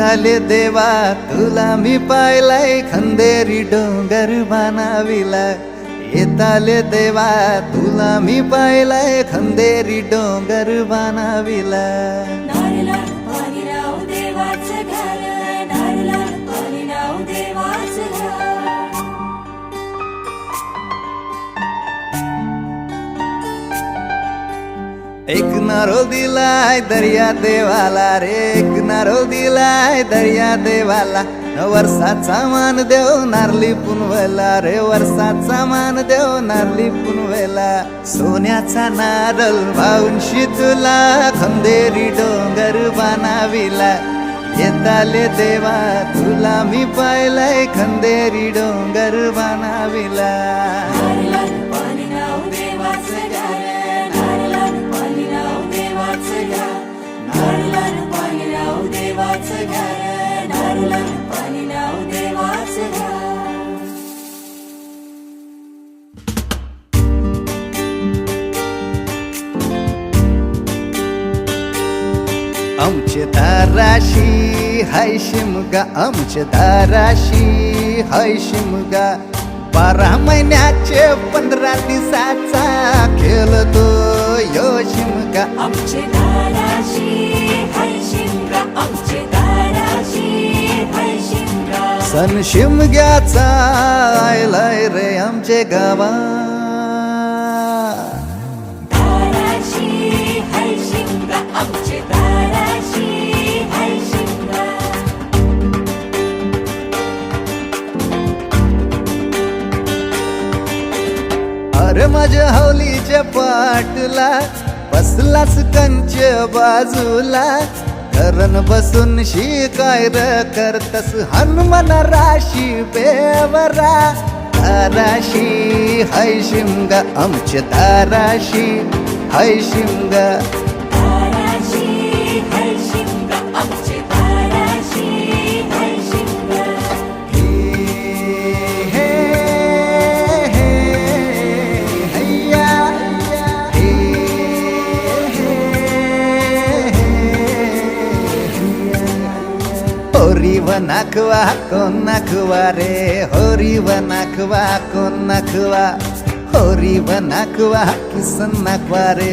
येताले देवा तुला मी पाहिलाय खंदेरी डोंगर बनाविला येताले देवा तुला मी पाहिलाय खंदेरी डोंगर बनाविला एक नारो दिलाय दर्या देवाला रे एक नारो दिलाय दर्या देवाला वर्षाचा मान देव नारली पुनवेला रे वर्षाचा मान देव नारली पुनवेला सोन्याचा नारळ वाहून तुला खंदेरी डोंगर बनाविला येताले देवा तुला मी पाहिलाय खंदेरी डोंगर बनाविला आमचे दाराशी हाय शिमगा आमचे दाराशी हाय शिमगा 12 महिन्याचे 15 दिवसाचा खेळतो यो शिमगा आमचे दाराशी हाय शिमगा आमचे दाराशी हाय शिमगा सण शिमग्याचा आयलाय रे आमचे गावा दाराशी हाय शिमगा आमचे दाराशी हाय शिमगा अरे माझ्या हौलीच्या पाटला बसलाच कंच बाजूला धरण बसून शिकाय र करतस हनुमान राशी बेवरा दाराशी हाय शिमगा आमच्या दाराशी हाय शिमगा दाराशी हाय शिमगा आमचे दाराशी हाय शिमगा हे हे हैया हे होरी वनाखवा कोण नाखवा रे होरी वनाखवा कोण नाखवा होरी वनाखवा किसन नाखवा रे